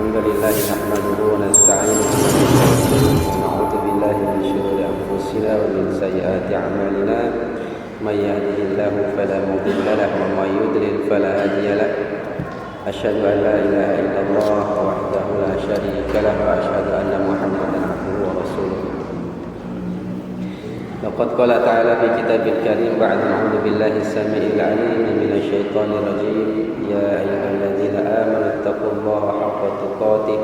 الحمد لله نحمده ونستعينه ونستغفره ونعوذ بالله من شرور أنفسنا ومن سيئات أعمالنا من يهده الله فلا مضل له ومن يضلل فلا هادي له أشهد أن لا إله إلا الله وحده لا شريك له وأشهد أن محمدا عبده ورسوله لقد قال تعالى في كتاب الكريم بعد أعوذ بالله السميع العليم من الشيطان الرجيم يا أيها الذين آمنوا اتقوا الله حق تقاته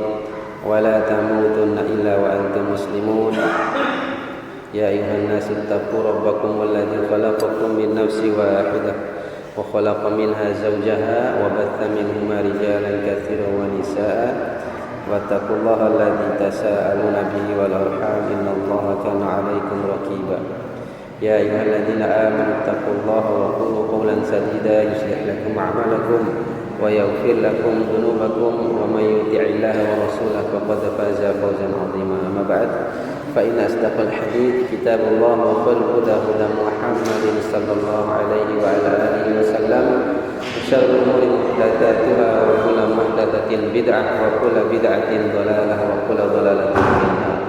ولا تموتن إلا وأنتم مسلمون يا أيها الناس اتقوا ربكم الذي خلقكم من نفس واحدة وخلق منها زوجها وبث منهما رجالا كثيرا ونساء واتقوا الله الذي تساءلون به والأرحام إن الله كان عليكم رقيبا يا أيها الذين آمنوا اتقوا الله وقولوا قولا سديدا يصلح لكم أعمالكم ويغفر لكم ذنوبكم ومن يطع الله ورسوله فقد فاز فوزا عظيما أما بعد فإن أصدق الحديث كتاب الله وخير الهدى هدى محمد صلى الله عليه وعلى آله وسلم وشر الأمور محدثاتها وكل محدثة بدعة وكل بدعة ضلالة وكل ضلالة في النار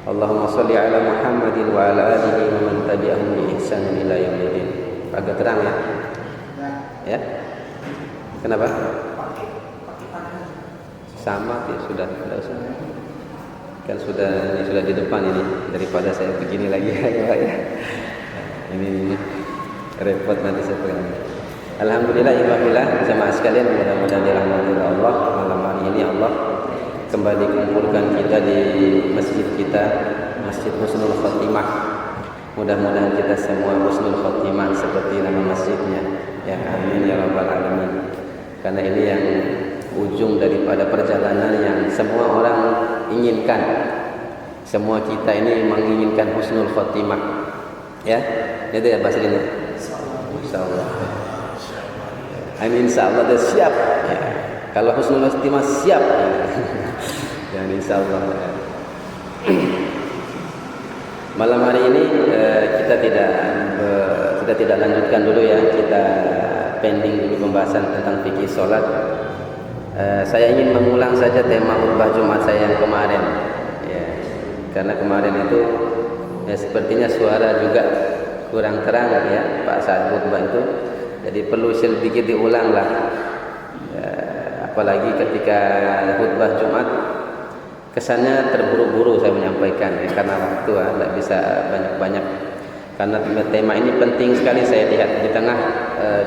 اللهم صل على محمد وعلى آله ومن تبعهم بإحسان إلى يوم الدين. Agak terang ya? Ya? Kenapa? Sama ya sudah, tidak usah. Kan ini sudah di depan ini daripada saya begini lagi ya Pak ya. Ini repot nanti saya pegang. Alhamdulillah jemaah sekalian, mudah-mudahan dirahmati oleh Allah. Malam hari ini Allah kembali kumpulkan kita di masjid kita, Masjid Husnul Khotimah. Mudah-mudahan kita semua husnul khotimah seperti nama masjidnya. Ya amin ya rabbal alamin. Karena ini yang ujung daripada perjalanan yang semua orang inginkan. Semua kita ini menginginkan husnul khotimah. Ya, itu ya bahasa ini. Insyaallah. Amin, insyaallah dah siap. Ya. Kalau husnul khotimah siap. Ya, insyaallah. Malam hari ini kita tidak lanjutkan dulu ya. Kita pending dulu pembahasan tentang fikih salat. Saya ingin mengulang saja tema khutbah Jumat saya yang kemarin. Ya. Karena kemarin itu sepertinya suara juga kurang terang ya Pak saat khutbah itu. Jadi perlu sedikit diulang lah. Ya, apalagi ketika khutbah Jumat kesannya terburu-buru saya menyampaikan ya, karena waktu tidak bisa banyak-banyak. Karena tema ini penting sekali saya lihat di tengah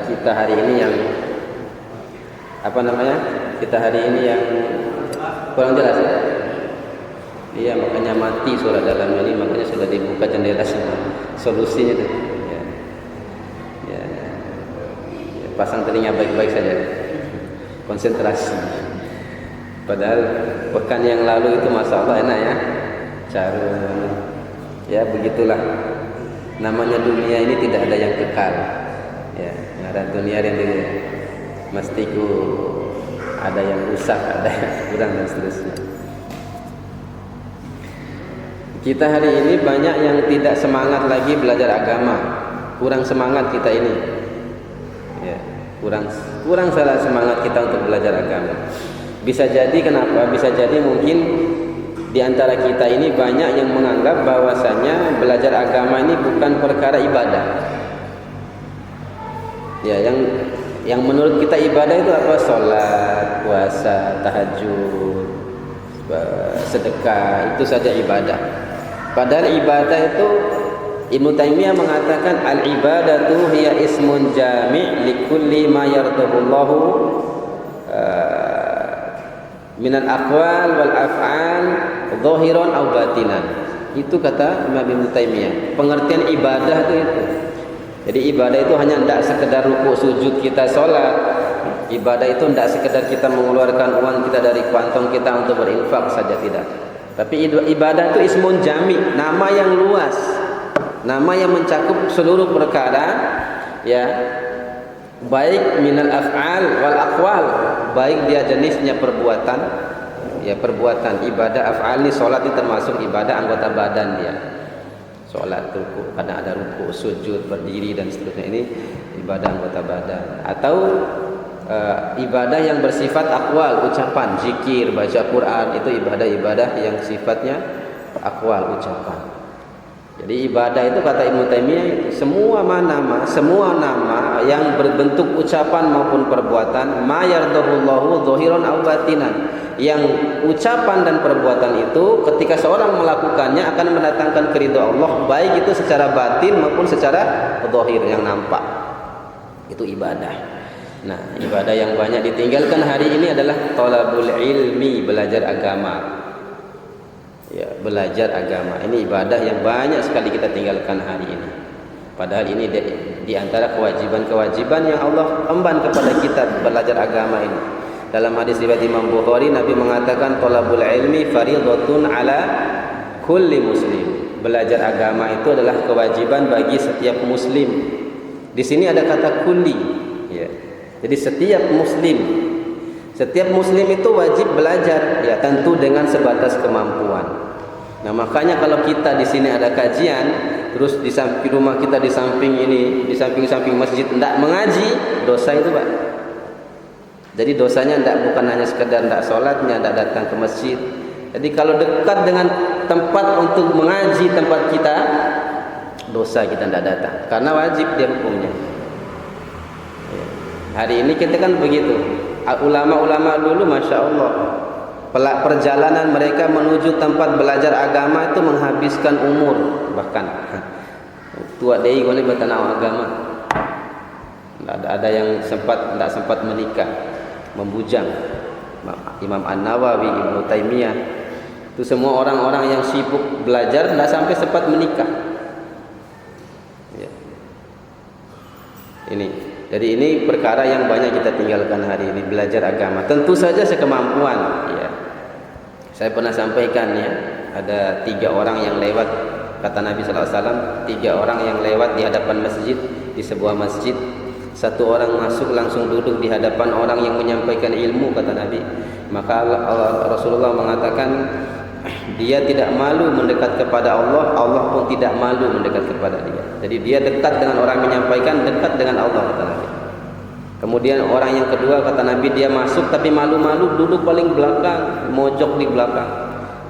kita hari ini yang kita hari ini yang kurang jelas ya. Iya, makanya mati suara dalam ini, makanya sudah dibuka jendela semua. Solusinya itu. Ya, pasang telinga baik-baik saja. Konsentrasi. Padahal pekan yang lalu itu Masya Allah enak ya. Ya begitulah. Namanya dunia ini tidak ada yang kekal. Ya, ada dunia yang mestiku ada yang rusak, ada yang kurang dan seterusnya. Kita hari ini banyak yang tidak semangat lagi belajar agama. Kurang semangat kita ini. Ya, kurang salah semangat kita untuk belajar agama. Bisa jadi kenapa? Bisa jadi mungkin di antara kita ini banyak yang menganggap bahwasanya belajar agama ini bukan perkara ibadah. Ya, yang menurut kita ibadah itu apa? Salat, puasa, tahajud, sedekah, itu saja ibadah. Padahal ibadah itu Ibnu Taimiyah mengatakan al-ibadatu hiya ismun jami' likulli ma yardahullahu minal aqwal wal af'al zahiran aw batinan. Itu kata Imam Ibnu Taimiyah. Pengertian ibadah itu. Jadi ibadah itu hanya tidak sekedar rukuk sujud kita sholat. Ibadah itu tidak sekedar kita mengeluarkan uang kita dari kantong kita untuk berinfak saja, tidak. Tapi ibadah itu ismun jami, nama yang luas, nama yang mencakup seluruh perkara, ya, baik minal af'al wal aqwal, baik dia jenisnya perbuatan, ya perbuatan ibadah af'al ini sholat ini termasuk ibadah anggota badan dia. Sholat ruku, kadang ada ruku, sujud, berdiri dan seterusnya, ini ibadah anggota badan. Atau ibadah yang bersifat akwal, ucapan, zikir, baca Quran, itu ibadah-ibadah yang sifatnya akwal, ucapan. Jadi ibadah itu kata Ibnu Taimiyah, semua nama yang berbentuk ucapan maupun perbuatan, ma yardahullahu dhahiran aw batinan, yang ucapan dan perbuatan itu ketika seorang melakukannya akan mendatangkan keridhaan Allah, baik itu secara batin maupun secara zahir yang nampak. Itu ibadah. Nah, ibadah yang banyak ditinggalkan hari ini adalah thalabul ilmi, belajar agama. Ya, belajar agama. Ini ibadah yang banyak sekali kita tinggalkan hari ini. Padahal ini di antara kewajiban-kewajiban yang Allah emban kepada kita, belajar agama ini. Dalam hadis riwayat Imam Bukhari, Nabi mengatakan thalabul ilmi fardhatun ala kulli muslim. Belajar agama itu adalah kewajiban bagi setiap muslim. Di sini ada kata kulli, ya. Jadi setiap muslim itu wajib belajar, ya tentu dengan sebatas kemampuan. Nah, makanya kalau kita di sini ada kajian, terus di samping rumah kita di samping samping masjid tidak mengaji, dosa itu, Pak. Jadi dosanya bukan hanya sekedar tidak sholatnya, tidak datang ke masjid. Jadi kalau dekat dengan tempat untuk mengaji tempat kita, dosa kita tidak datang, karena wajib dia hukumnya. Hari ini kita kan begitu. Ulama-ulama dulu, masya Allah, perjalanan mereka menuju tempat belajar agama itu menghabiskan umur, bahkan tua dei oleh bertanah agama. Ada yang tidak sempat menikah, membujang. Imam An-Nawawi, Ibnu Taimiyah, itu semua orang-orang yang sibuk belajar tidak sampai sempat menikah. Ya. Jadi ini perkara yang banyak kita tinggalkan hari ini, belajar agama. Tentu saja sekemampuan, ya. Saya pernah sampaikan, ya, ada 3 orang yang lewat, kata Nabi SAW, 3 orang yang lewat di hadapan masjid, di sebuah masjid. 1 orang masuk langsung duduk di hadapan orang yang menyampaikan ilmu, kata Nabi. Maka Rasulullah mengatakan, dia tidak malu mendekat kepada Allah, Allah pun tidak malu mendekat kepada dia. Jadi dia dekat dengan orang menyampaikan, dekat dengan Allah, kata Nabi. Kemudian orang yang kedua, kata Nabi, dia masuk tapi malu-malu, duduk paling belakang, mojok di belakang.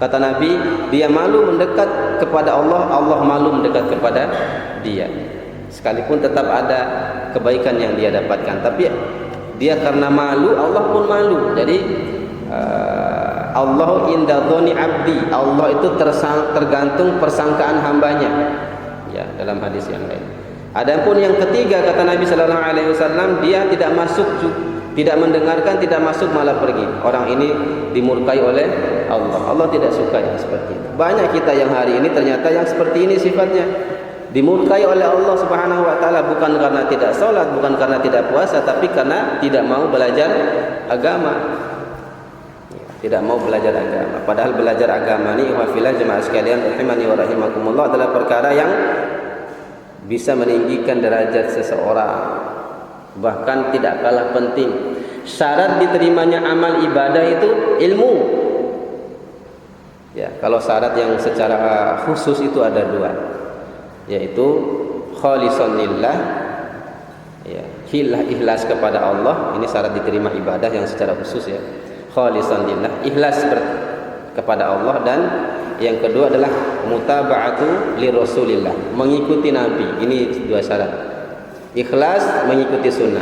Kata Nabi, dia malu mendekat kepada Allah, Allah malu mendekat kepada dia. Sekalipun tetap ada kebaikan yang dia dapatkan, tapi dia karena malu, Allah pun malu. Jadi Allah inda dhoni abdi, Allah itu tergantung persangkaan hambanya, ya, dalam hadis yang lain. Adapun yang ketiga, kata Nabi sallallahu alaihi wasallam, dia tidak masuk, tidak mendengarkan, tidak masuk, malah pergi. Orang ini dimurkai oleh Allah. Allah tidak suka yang seperti itu. Banyak kita yang hari ini ternyata yang seperti ini sifatnya, dimurkai oleh Allah Subhanahu wa taala, bukan karena tidak salat, bukan karena tidak puasa, tapi karena tidak mau belajar agama. Tidak mau belajar agama. Padahal belajar agama ini, wafilah jemaah sekalian rahimani wa rahimakumullah, adalah perkara yang bisa meninggikan derajat seseorang. Bahkan tidak kalah penting, syarat diterimanya amal ibadah itu ilmu. Ya, kalau syarat yang secara khusus itu ada 2, yaitu khalisan lillah, ya, ikhlas kepada Allah. Ini syarat diterima ibadah yang secara khusus, ya. Khalisan lillah, ikhlas kepada Allah. Dan yang kedua adalah mutaba'atu li Rasulillah, mengikuti Nabi. Ini 2 syarat. Ikhlas, mengikuti sunnah.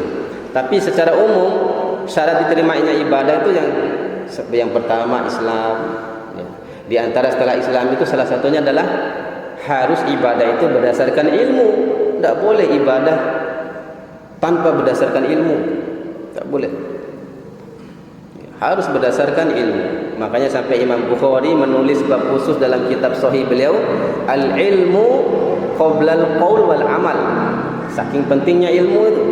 Tapi secara umum syarat diterimanya ibadah itu yang pertama Islam, ya. Di antara setelah Islam itu salah satunya adalah harus ibadah itu berdasarkan ilmu. Tidak boleh ibadah tanpa berdasarkan ilmu, tidak boleh. Harus berdasarkan ilmu. Makanya sampai Imam Bukhari menulis bab khusus dalam kitab sahih beliau, al-ilmu qabla al-qaul wal amal. Saking pentingnya ilmu itu.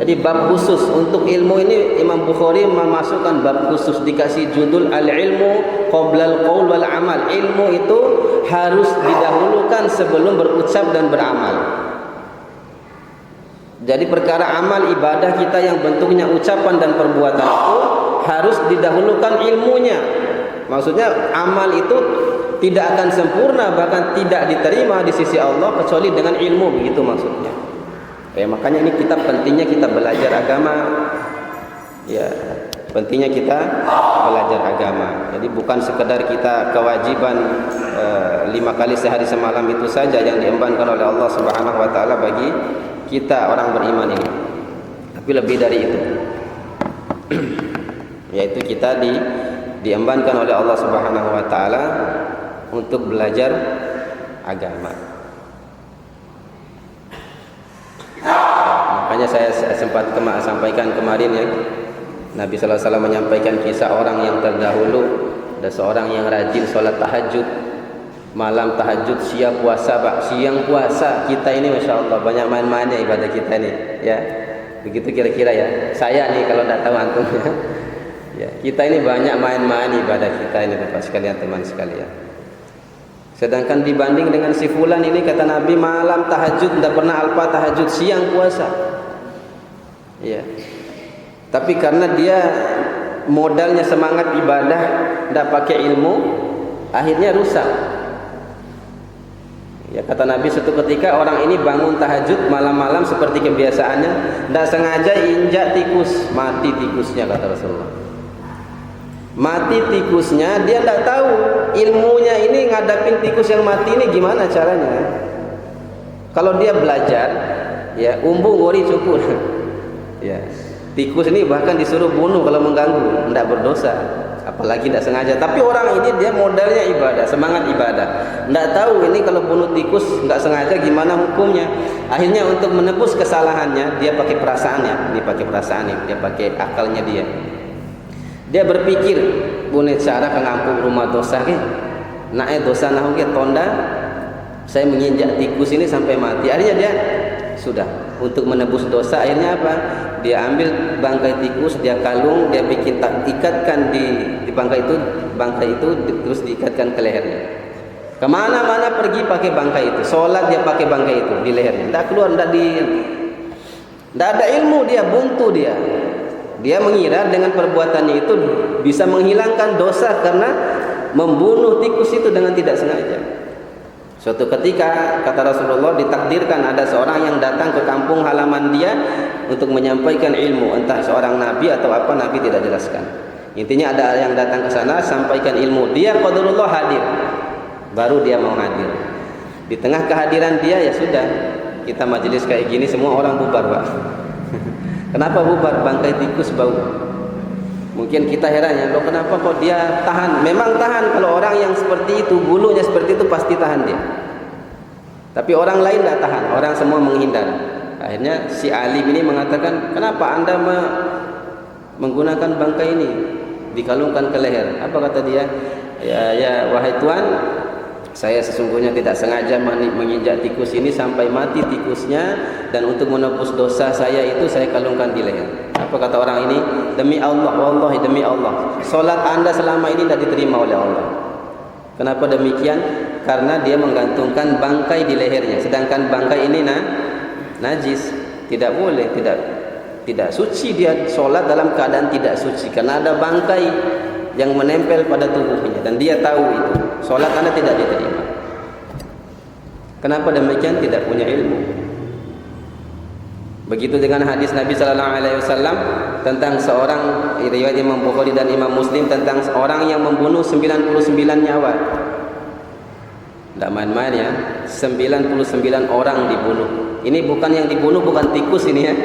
Jadi bab khusus untuk ilmu ini Imam Bukhari memasukkan bab khusus, dikasih judul al-ilmu qabla al-qaul wal amal. Ilmu itu harus didahulukan sebelum berucap dan beramal. Jadi perkara amal ibadah kita yang bentuknya ucapan dan perbuatan itu harus didahulukan ilmunya. Maksudnya amal itu tidak akan sempurna, bahkan tidak diterima di sisi Allah kecuali dengan ilmu, begitu maksudnya. Makanya ini pentingnya kita belajar agama. Ya, pentingnya kita belajar agama. Jadi bukan sekedar kita kewajiban 5 kali sehari semalam itu saja yang diembankan oleh Allah Subhanahu wa taala bagi kita orang beriman ini. Tapi lebih dari itu. Yaitu kita diembankan oleh Allah Subhanahu wa taala untuk belajar agama. Makanya saya sempat sampaikan kemarin ya, Nabi sallallahu alaihi wasallam menyampaikan kisah orang yang terdahulu, ada seorang yang rajin sholat tahajud, malam tahajud, siang puasa, siang puasa. Kita ini masya Allah banyak main-mainnya ibadah kita nih, ya. Begitu kira-kira ya. Saya nih kalau tidak tahu antum ya. Ya, kita ini banyak main-main ibadah kita ini Bapak sekalian, teman sekalian. Sedangkan dibanding dengan si fulan ini kata Nabi malam tahajud tidak pernah alpa tahajud, siang puasa. Ya. Tapi karena dia modalnya semangat ibadah, tidak pakai ilmu, akhirnya rusak. Ya, kata Nabi suatu ketika orang ini bangun tahajud malam-malam seperti kebiasaannya, tidak sengaja injak tikus, mati tikusnya kata Rasulullah. Mati tikusnya, dia tidak tahu ilmunya ini ngadapin tikus yang mati ini gimana caranya. Kalau dia belajar, ya umbu ngori cukur. Ya. Tikus ini bahkan disuruh bunuh kalau mengganggu, tidak berdosa, apalagi tidak sengaja. Tapi orang ini dia modalnya ibadah, semangat ibadah, tidak tahu ini kalau bunuh tikus nggak sengaja gimana hukumnya. Akhirnya untuk menebus kesalahannya dia pakai perasaannya, dia pakai akalnya dia. Dia berpikir, punya cara kengampung rumah dosa ke, nae dosa nahu ke tonda, saya menginjak tikus ini sampai mati. Akhirnya dia sudah untuk menebus dosa, akhirnya apa? Dia ambil bangkai tikus, dia kalung, dia bikin ikatkan di bangkai itu terus diikatkan ke lehernya. Kemana-mana pergi pakai bangkai itu, sholat dia pakai bangkai itu di lehernya. Tidak keluar, tidak ada ilmu dia, buntu dia. Dia mengira dengan perbuatannya itu bisa menghilangkan dosa karena membunuh tikus itu dengan tidak sengaja. Suatu ketika kata Rasulullah ditakdirkan ada seorang yang datang ke kampung halaman dia untuk menyampaikan ilmu, entah seorang nabi atau apa, nabi tidak jelaskan. Intinya ada yang datang ke sana sampaikan ilmu, dia qadarullah hadir, baru dia mau hadir. Di tengah kehadiran dia ya sudah, kita majelis kayak gini semua orang bubar Pak. Kenapa bubar? Bangkai tikus bau. Mungkin kita heran ya, loh kenapa kok dia tahan? Memang tahan, kalau orang yang seperti itu, bulunya seperti itu pasti tahan dia. Tapi orang lain tidak tahan, orang semua menghindar. Akhirnya si alim ini mengatakan, kenapa anda menggunakan bangkai ini, dikalungkan ke leher? Apa kata dia? Ya wahai Tuan, saya sesungguhnya tidak sengaja menginjak tikus ini sampai mati tikusnya, dan untuk menebus dosa saya itu saya kalungkan di leher. Apa kata orang ini? Demi Allah, wallahi demi Allah, solat anda selama ini tidak diterima oleh Allah. Kenapa demikian? Karena dia menggantungkan bangkai di lehernya, sedangkan bangkai ini najis, tidak boleh, tidak suci. Dia solat dalam keadaan tidak suci karena ada bangkai yang menempel pada tubuhnya, dan dia tahu itu. Solat anda tidak diterima. Kenapa demikian? Tidak punya ilmu. Begitu dengan hadis Nabi sallallahu alaihi wasallam tentang seorang, riwayat Imam Bukhari dan Imam Muslim, tentang seorang yang membunuh 99 nyawa. Tidak main-main ya, 99 orang dibunuh. Ini bukan yang dibunuh bukan tikus ini ya,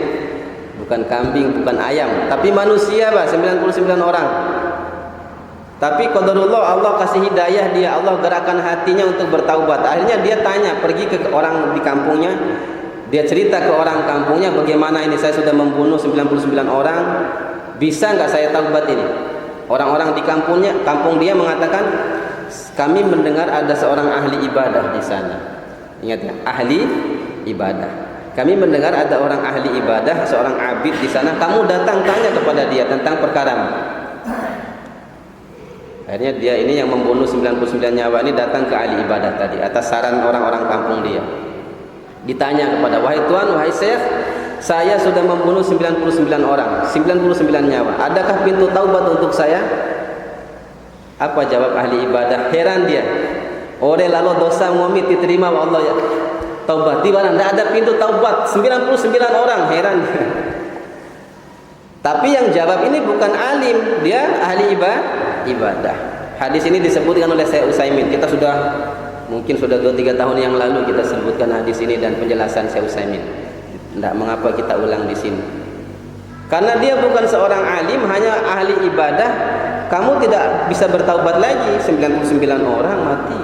bukan kambing, bukan ayam, tapi manusia Pak, 99 orang. Tapi qadarullah, Allah kasih hidayah dia, Allah gerakan hatinya untuk bertaubat. Akhirnya dia tanya, pergi ke orang di kampungnya, dia cerita ke orang kampungnya, bagaimana ini saya sudah membunuh 99 orang, bisa nggak saya taubat ini? Orang-orang di kampung dia mengatakan, kami mendengar ada seorang ahli ibadah di sana. Ingat ya, ahli ibadah. Kami mendengar ada orang ahli ibadah, seorang abid di sana. Kamu datang tanya kepada dia tentang perkaramu. Akhirnya dia ini yang membunuh 99 nyawa ini datang ke ahli ibadah tadi atas saran orang-orang kampung dia. Ditanya kepada, wahai Tuan, wahai Syekh, saya sudah membunuh 99 orang, 99 nyawa. Adakah pintu taubat untuk saya? Apa jawab ahli ibadah? Heran dia. Ore lalu dosa ngomit diterima wa Allah ya. Taubat di mana? Tidak ada pintu taubat. 99 orang, heran dia. Tapi yang jawab ini bukan alim, dia ahli ibadah. Hadis ini disebutkan oleh Syekh Utsaimin. Kita mungkin sudah 2-3 tahun yang lalu kita sebutkan hadis ini dan penjelasan Syekh Utsaimin. Tidak mengapa kita ulang di sini. Karena dia bukan seorang alim, hanya ahli ibadah. Kamu tidak bisa bertaubat lagi. 99 orang mati,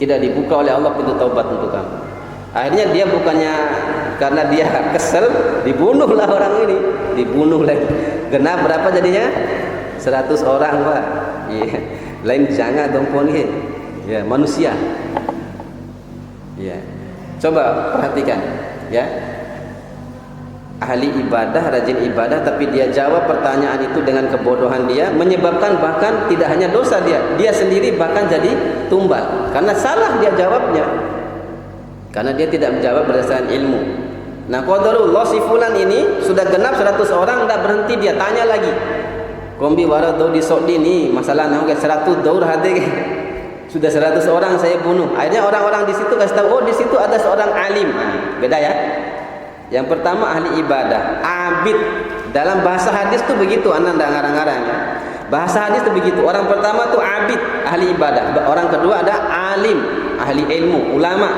tidak dibuka oleh Allah pintu taubat untuk kamu. Akhirnya dia bukannya karena dia kesel, dibunuhlah orang ini, dibunuh lagi. Genap berapa jadinya? 100 orang, Pak. Iya. Lain jangan dong pun ya, manusia. Ya. Coba perhatikan, ya. Ahli ibadah, rajin ibadah, tapi dia jawab pertanyaan itu dengan kebodohan dia, menyebabkan bahkan tidak hanya dosa dia sendiri bahkan jadi tumbal karena salah dia jawabnya, karena dia tidak menjawab berdasarkan ilmu. Nah, qadarullah si fulan ini sudah genap 100 orang, tidak berhenti, dia tanya lagi, kombi wara dau di sodi ni masalah nang ke 100 daur hati sudah 100 orang saya bunuh. Akhirnya orang-orang di situ kasih tahu, oh di situ ada seorang alim. Beda ya. Yang pertama ahli ibadah, abid. Dalam bahasa hadis tuh begitu, anda tidak ngarang-ngarang ya. Bahasa hadis tuh begitu. Orang pertama tuh abid, ahli ibadah. Orang kedua ada alim, ahli ilmu, ulama.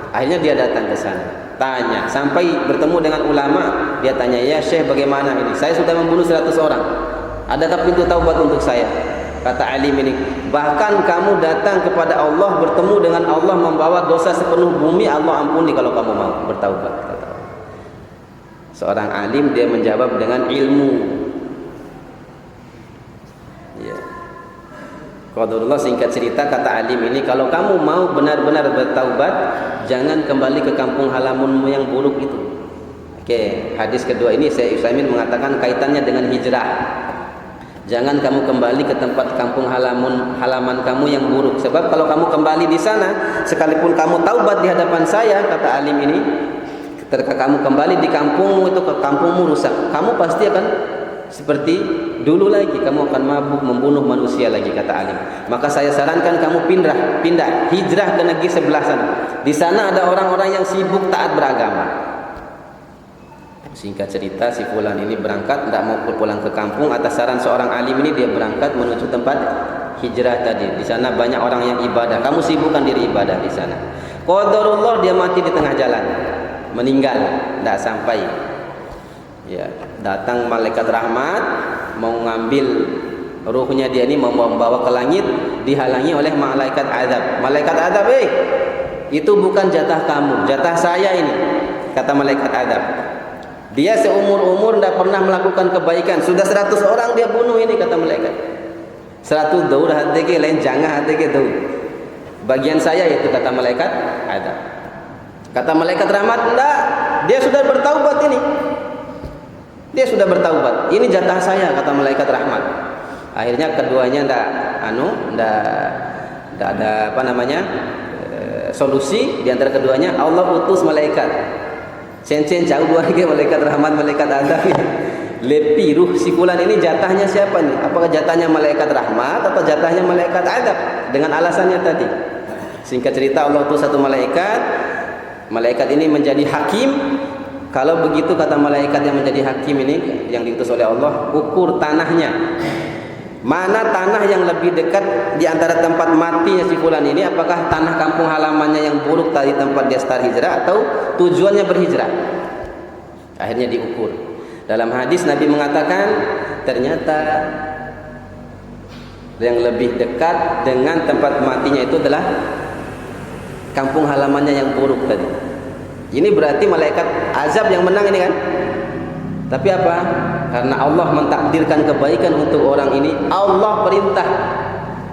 Akhirnya dia datang ke sana, tanya, sampai bertemu dengan ulama, dia tanya, ya Syekh bagaimana ini? Saya sudah membunuh 100 orang. Adakah pintu taubat untuk saya? Kata alim ini, bahkan kamu datang kepada Allah, bertemu dengan Allah, membawa dosa sepenuh bumi, Allah ampuni kalau kamu mau bertaubat. Kata seorang alim, dia menjawab dengan ilmu. Ya. Qadarullah, singkat cerita kata alim ini, kalau kamu mau benar-benar bertaubat, jangan kembali ke kampung halamanmu yang buruk itu. Oke, hadis kedua ini Syekh Utsaimin mengatakan kaitannya dengan hijrah. Jangan kamu kembali ke tempat kampung halaman kamu yang buruk. Sebab kalau kamu kembali di sana, sekalipun kamu taubat di hadapan saya, kata alim ini, ketika kamu kembali di kampungmu itu, ke kampungmu rusak, kamu pasti akan seperti dulu lagi, kamu akan mabuk, membunuh manusia lagi, kata alim. Maka saya sarankan kamu pindah, hijrah ke negeri sebelah sana. Di sana ada orang-orang yang sibuk taat beragama. Singkat cerita, si fulan ini berangkat, tidak mau pulang ke kampung. Atas saran seorang alim ini, dia berangkat menuju tempat hijrah tadi. Di sana banyak orang yang ibadah. Kamu sibukkan diri ibadah di sana. Qadarullah, dia mati di tengah jalan, meninggal, tidak sampai. Ya, datang malaikat rahmat mau ngambil ruhnya dia ini, mau membawa ke langit, dihalangi oleh malaikat azab. Malaikat azab, itu bukan jatah kamu, jatah saya ini, kata malaikat azab. Dia seumur-umur tidak pernah melakukan kebaikan, sudah 100 orang dia bunuh ini, kata malaikat. 100 daur hati ke lain jangan hati ke daur. Bagian saya itu, kata malaikat azab. Kata malaikat rahmat, enggak, dia sudah bertaubat ini. Dia sudah bertaubat. Ini jatah saya, kata malaikat rahmat. Akhirnya keduanya enggak ada solusi. Di antara keduanya Allah utus malaikat. Cen-cen jauh dua lagi, malaikat rahmat, malaikat azab. Lepi ruh si fulan ini jatahnya siapa nih? Apakah jatahnya malaikat rahmat atau jatahnya malaikat azab? Dengan alasannya tadi. Singkat cerita, Allah utus satu malaikat. Malaikat ini menjadi hakim. Kalau begitu, kata malaikat yang menjadi hakim ini, yang diutus oleh Allah, ukur tanahnya. Mana tanah yang lebih dekat di antara tempat matinya si fulan ini? Apakah tanah kampung halamannya yang buruk tadi, tempat dia start hijrah, atau tujuannya berhijrah? Akhirnya diukur. Dalam hadis Nabi mengatakan, ternyata yang lebih dekat dengan tempat matinya itu adalah kampung halamannya yang buruk tadi. Ini berarti malaikat azab yang menang ini kan? Tapi apa? Karena Allah mentakdirkan kebaikan untuk orang ini, Allah perintah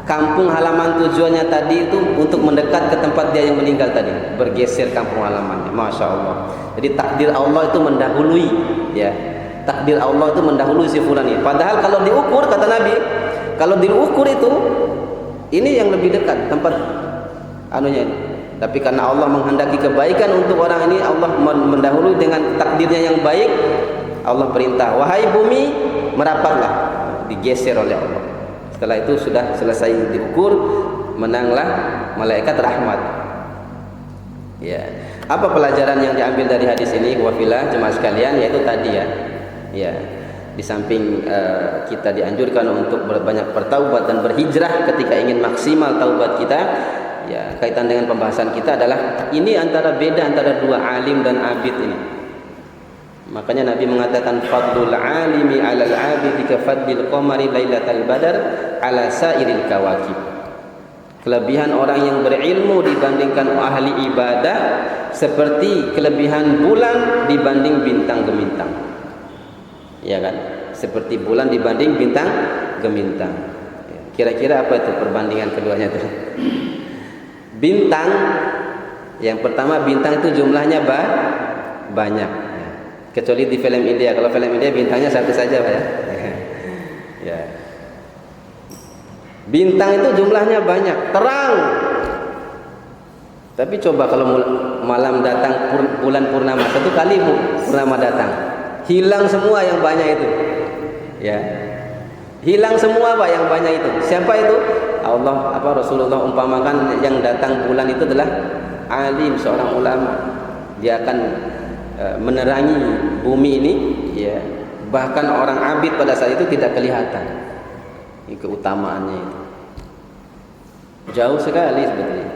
kampung halaman tujuannya tadi itu untuk mendekat ke tempat dia yang meninggal tadi, bergeser kampung halamannya. Masya Allah. Jadi takdir Allah itu mendahului, ya. Takdir Allah itu mendahului si fulan ini. Padahal kalau diukur, kata Nabi, kalau diukur itu, ini yang lebih dekat tempat anunya ini. Tapi karena Allah menghendaki kebaikan untuk orang ini, Allah mendahului dengan takdirnya yang baik. Allah perintah, wahai bumi, merapatlah, digeser oleh Allah. Setelah itu sudah selesai diukur, menanglah malaikat rahmat. Ya. Apa pelajaran yang diambil dari hadis ini? Wafilah jemaah sekalian, yaitu tadi ya, Ya, di samping kita dianjurkan untuk berbanyak bertaubat dan berhijrah ketika ingin maksimal taubat kita, ya kaitan dengan pembahasan kita adalah ini beda antara dua alim dan abid ini. Makanya Nabi mengatakan fadlul alimi 'alal 'abidi ka fadlil qamari lailatal badar 'ala sairil kawakib. Kelebihan orang yang berilmu dibandingkan ahli ibadah seperti kelebihan bulan dibanding bintang gemintang. Ya kan? Seperti bulan dibanding bintang gemintang. Kira-kira apa itu perbandingan keduanya itu? Bintang, yang pertama bintang itu jumlahnya banyak. Kecuali di film India. Kalau film India bintangnya satu saja, Pak ya. Ya. Bintang itu jumlahnya banyak, terang. Tapi coba kalau malam datang bulan purnama, satu kali purnama datang, hilang semua yang banyak itu. Ya. Hilang semua Pak yang banyak itu. Siapa itu? Allah Rasulullah umpamakan yang datang bulan itu adalah alim, seorang ulama. Dia akan menerangi bumi ini, ya. Bahkan orang abid pada saat itu tidak kelihatan. Ini keutamaannya itu. Jauh sekali sebetulnya.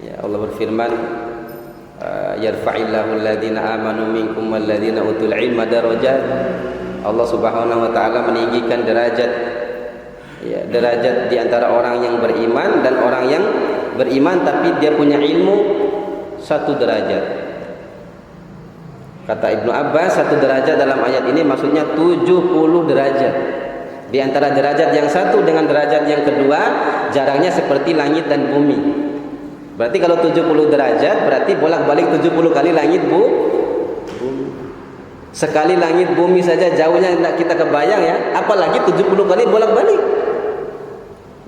Ya, Allah berfirman, yarfa'illahu alladhina amanu minkum walladhina utul ilma darajat. Allah Subhanahu wa taala meninggikan derajat, ya, derajat di antara orang yang beriman dan orang yang beriman tapi dia punya ilmu, satu derajat. Kata Ibnu Abbas, satu derajat dalam ayat ini maksudnya 70 derajat. Di antara derajat yang satu dengan derajat yang kedua jaraknya seperti langit dan bumi. Berarti kalau 70 derajat berarti bolak-balik 70 kali langit bumi. Sekali langit bumi saja jauhnya tidak kita kebayang ya, apalagi 70 kali bolak-balik.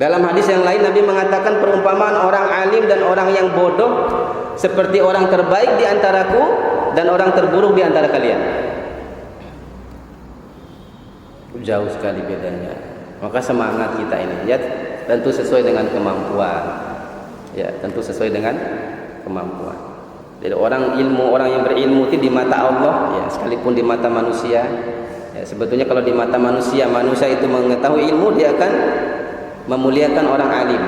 Dalam hadis yang lain Nabi mengatakan perumpamaan orang alim dan orang yang bodoh seperti orang terbaik di antaraku dan orang terburuk di antara kalian. Jauh sekali bedanya. Maka semangat kita ini ya tentu sesuai dengan kemampuan. Ya, tentu sesuai dengan kemampuan. Jadi orang yang berilmu itu di mata Allah, ya, sekalipun di mata manusia, ya, sebetulnya kalau di mata manusia itu mengetahui ilmu, dia akan memuliakan orang alim,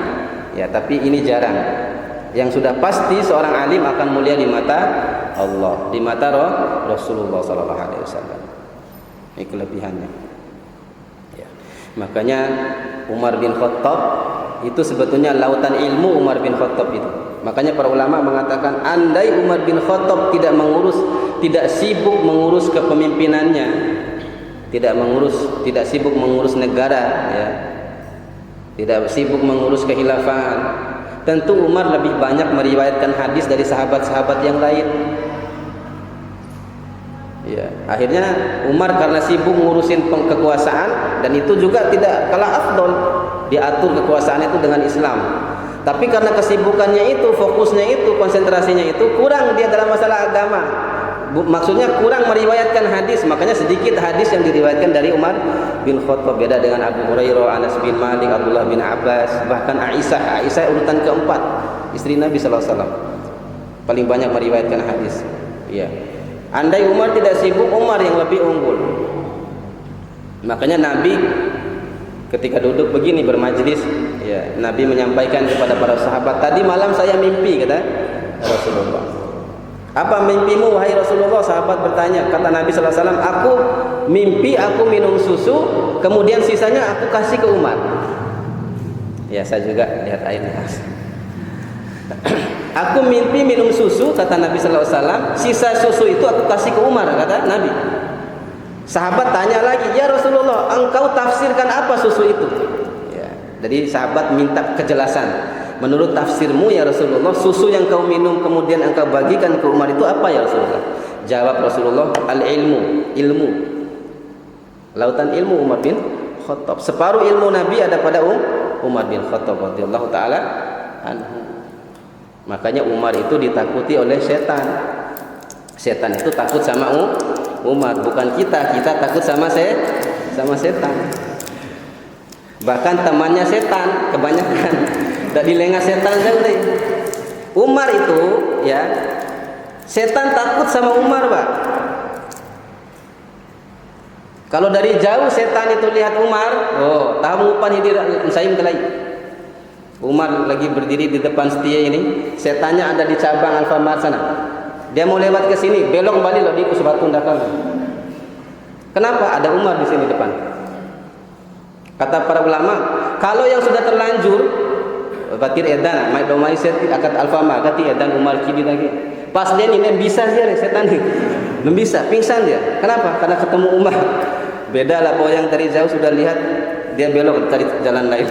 ya, tapi ini jarang. Yang sudah pasti seorang alim akan mulia di mata Allah, di mata Rasulullah SAW. Ini kelebihannya. Ya. Makanya Umar bin Khattab itu sebetulnya lautan ilmu. Umar bin Khattab itu, makanya para ulama mengatakan andai Umar bin Khattab tidak sibuk mengurus kepemimpinannya, tidak sibuk mengurus negara, ya, tidak sibuk mengurus kekhilafahan, tentu Umar lebih banyak meriwayatkan hadis dari sahabat-sahabat yang lain. Ya, akhirnya Umar karena sibuk ngurusin kekuasaan, dan itu juga tidak kalah afdol, diatur kekuasaan itu dengan Islam. Tapi karena kesibukannya itu, fokusnya itu, konsentrasinya itu kurang dia dalam masalah agama. Maksudnya kurang meriwayatkan hadis, makanya sedikit hadis yang diriwayatkan dari Umar bin Khattab. Beda dengan Abu Hurairah, Anas bin Malik, Abdullah bin Abbas, bahkan Aisyah urutan keempat, istri Nabi SAW, paling banyak meriwayatkan hadis. Ya. Andai Umar tidak sibuk, Umar yang lebih unggul. Makanya Nabi ketika duduk begini bermajlis, ya, Nabi menyampaikan kepada para sahabat, tadi malam saya mimpi, kata Rasulullah. Apa mimpimu wahai Rasulullah? Sahabat bertanya. Kata Nabi SAW, aku mimpi aku minum susu, kemudian sisanya aku kasih ke Umar. Ya, saya juga lihat airnya. Aku mimpi minum susu, kata Nabi SAW, sisa susu itu aku kasih ke Umar, kata Nabi. Sahabat tanya lagi, ya Rasulullah, engkau tafsirkan apa susu itu? Ya, jadi sahabat minta kejelasan. Menurut tafsirmu ya Rasulullah, susu yang kau minum kemudian engkau bagikan ke Umar itu apa ya Rasulullah? Jawab Rasulullah, al-ilmu, ilmu. Lautan ilmu Umar bin Khattab. Separuh ilmu Nabi ada pada Umar bin Khattab radhiyallahu taala anhu. Makanya Umar itu ditakuti oleh setan. Setan itu takut sama Umar, bukan kita takut sama setan. Bahkan temannya setan kebanyakan dari lengah setan jauh deh. Umar itu, ya, setan takut sama Umar, Pak. Kalau dari jauh setan itu lihat Umar, oh, tahu mengupan hidir saim kelai. Umar lagi berdiri di depan setia ini, setannya ada di cabang Alfamart sana. Dia mau lewat ke sini, belok kembali loh di Usbatun Dakar. Kenapa? Ada Umar di sini depan. Kata para ulama, kalau yang sudah terlanjur batir edan, mai domai set akat Alfamart, kati edan Umar kini lagi. Pas dia ini bisa dia setan ini. Belum bisa, pingsan dia. Kenapa? Karena ketemu Umar. Beda lah bahwa yang dari jauh sudah lihat, dia belok cari jalan lain.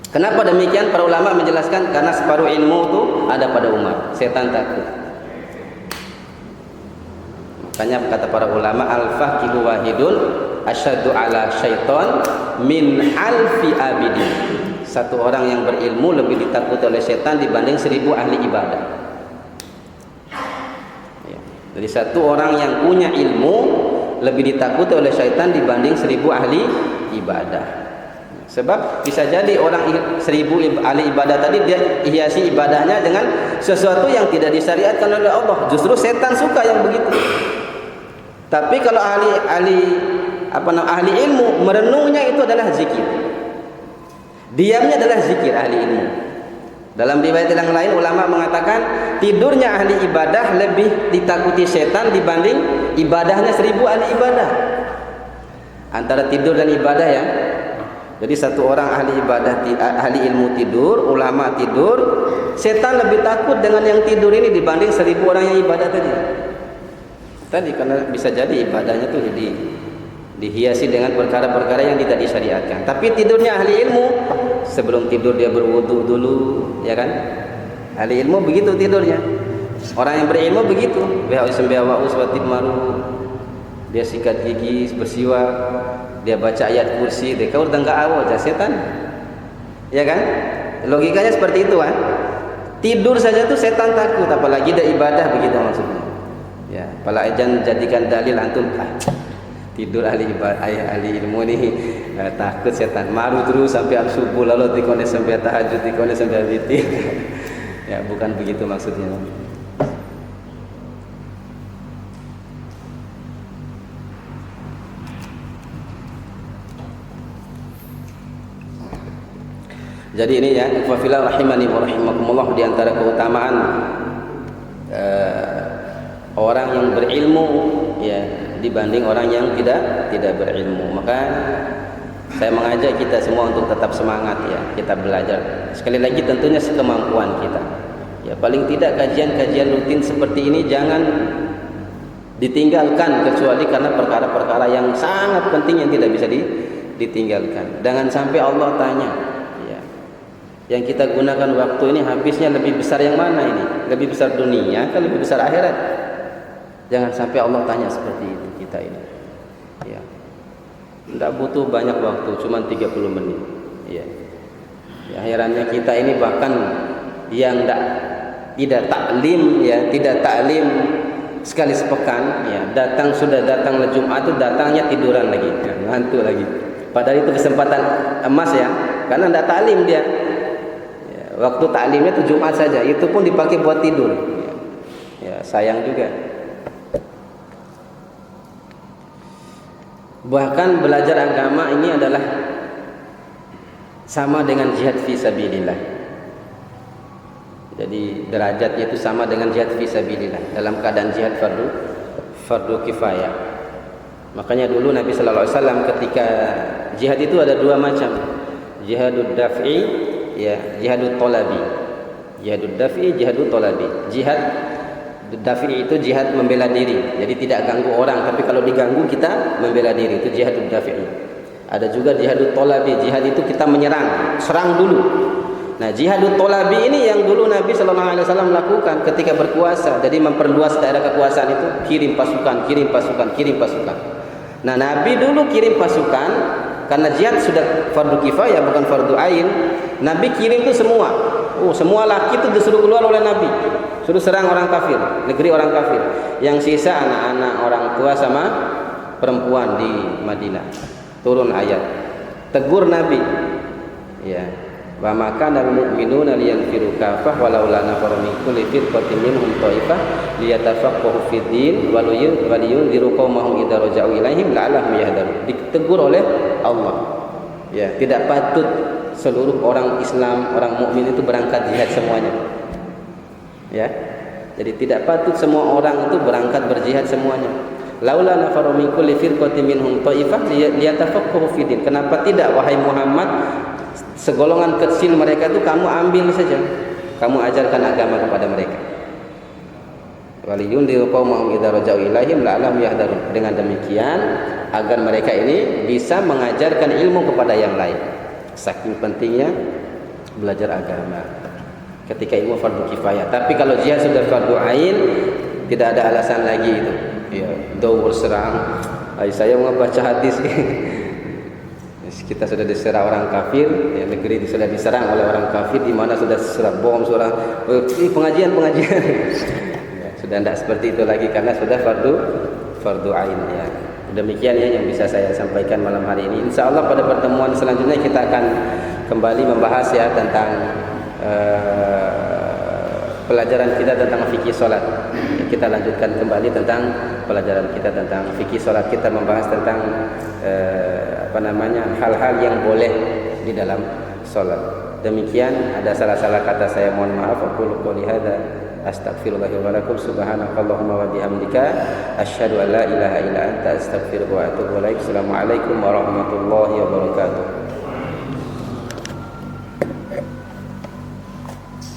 Kenapa demikian? Para ulama menjelaskan karena separuh ilmu itu ada pada Umar. Setan takut. Makanya kata para ulama, al-faqihu wahidun asyaddu ala syaitan min alfi abidin. Satu orang yang berilmu lebih ditakuti oleh setan dibanding 1000 ahli ibadah. Jadi satu orang yang punya ilmu lebih ditakuti oleh syaitan dibanding 1000 ahli ibadah. Sebab bisa jadi orang 1000 ahli ibadah tadi dia hiasi ibadahnya dengan sesuatu yang tidak disyariatkan oleh Allah. Justru setan suka yang begitu. Tapi kalau ahli ilmu merenungnya itu adalah zikir. Diamnya adalah zikir ahli ilmu. Dalam riwayat yang lain ulama mengatakan tidurnya ahli ibadah lebih ditakuti setan dibanding ibadahnya 1000 ahli ibadah. Antara tidur dan ibadah ya. Jadi satu orang ahli ibadah, ahli ilmu tidur, ulama tidur, setan lebih takut dengan yang tidur ini dibanding 1000 orang yang ibadah tadi. Tadi karena bisa jadi ibadahnya tuh dihiasi dengan perkara-perkara yang tidak disyariatkan. Tapi tidurnya ahli ilmu, sebelum tidur dia berwudu dulu, ya kan? Ahli ilmu begitu tidurnya. Orang yang berilmu begitu. Dia sikat gigi, bersiwak, dia baca ayat kursi, dia kau udah enggak awal setan. Ya kan? Logikanya seperti itu kan? Tidur saja tuh setan takut, apalagi ada ibadah begitu maksudnya. Ya, apalagi jangan jadikan dalil antum tidur ahli ilmu ni takut setan maru terus sampai subuh lalu tikone sampai tahajud tikone sampai witir. Ya bukan begitu maksudnya. Jadi ini ya ikhwafillah rahimani wa rahimakumullah, di antara keutamaan orang yang berilmu ya dibanding orang yang tidak berilmu. Maka saya mengajak kita semua untuk tetap semangat ya, kita belajar. Sekali lagi tentunya sekemampuan kita. Ya paling tidak kajian-kajian rutin seperti ini jangan ditinggalkan kecuali karena perkara-perkara yang sangat penting yang tidak bisa ditinggalkan. Jangan sampai Allah tanya, ya, yang kita gunakan waktu ini habisnya lebih besar yang mana ini? Lebih besar dunia atau lebih besar akhirat? Jangan sampai Allah tanya seperti itu kita ini. Ya. Tidak butuh banyak waktu, cuma 30 menit. Ya. Ya, herannya kita ini bahkan yang tidak taklim ya, tidak taklim sekali sepekan ya, sudah datang Jumat itu datangnya tiduran lagi, ya, ngantuk lagi. Padahal itu kesempatan emas ya, karena tidak taklim dia. Ya, waktu taklimnya itu Jumat saja, itu pun dipakai buat tidur. Ya, sayang juga. Bahkan belajar agama ini adalah sama dengan jihad fi sabilillah. Jadi derajatnya itu sama dengan jihad fi sabilillah dalam keadaan jihad fardu kifayah. Makanya dulu Nabi sallallahu alaihi wasallam ketika jihad itu ada dua macam. Jihadud daf'i ya, jihadut talabi. Jihadud daf'i, jihadut talabi. Jihad daf'i itu jihad membela diri, jadi tidak ganggu orang, tapi kalau diganggu kita membela diri, itu jihadud daf'i. Ada juga jihadut talabi, jihad itu kita menyerang, serang dulu. Nah, jihadut talabi ini yang dulu Nabi sallallahu alaihi wasallam lakukan ketika berkuasa. Jadi memperluas daerah kekuasaan itu, kirim pasukan. Nah, Nabi dulu kirim pasukan karena jihad sudah fardu kifayah bukan fardu ain. Nabi kirim itu semua. Semua laki itu disuruh keluar oleh Nabi. Suruh serang orang kafir, negeri orang kafir. Yang sisa anak-anak, orang tua sama perempuan di Madinah. Turun ayat, tegur Nabi. Ya, Wa ma kana al-mu'minuna liyanfiru kaffah walaula nafara min kulli firqatin minhum tha'ifah liyatafaqahu fid din wa liyunziru qaumahum idza raja'u ilaihim la'allahum yahdharun. Ditegur oleh Allah. Ya, tidak patut seluruh orang Islam, orang mukmin itu berangkat jihad semuanya. Ya. Jadi tidak patut semua orang itu berangkat berjihad semuanya. Laula nafaru min kulli firqatin minhum tha'ifah liyatafaqahu fid din. Kenapa tidak wahai Muhammad, segolongan kecil mereka itu kamu ambil saja. Kamu ajarkan agama kepada mereka. Waliyundiru qaumahum idza raja'u ilaihim la'allahum yahdharun. Dengan demikian agar mereka ini bisa mengajarkan ilmu kepada yang lain. Saking pentingnya belajar agama ketika ilmu fardu kifayah. Tapi kalau jihad sudah fardu ain, tidak ada alasan lagi itu. Ya, daur serang. Saya mau baca hadis. Kita sudah diserang orang kafir, ya, negeri sudah diserang oleh orang kafir, di mana sudah serang bom, serang pengajian. Ya, sudah tidak seperti itu lagi karena sudah fardu ain ya. Demikian ya yang bisa saya sampaikan malam hari ini. Insya Allah pada pertemuan selanjutnya kita akan kembali membahas ya tentang pelajaran kita tentang fikih salat. Kita lanjutkan kembali tentang pelajaran kita tentang fikih salat. Kita membahas tentang hal-hal yang boleh di dalam salat. Demikian, ada salah-salah kata saya mohon maaf. Aku qouli hadza astaghfirullah wa lakum subhanakallahumma wa bihamdika asyhadu an la ilaha illa anta astaghfiruka wa atubu ilaik. Assalamualaikum warahmatullahi wabarakatuh.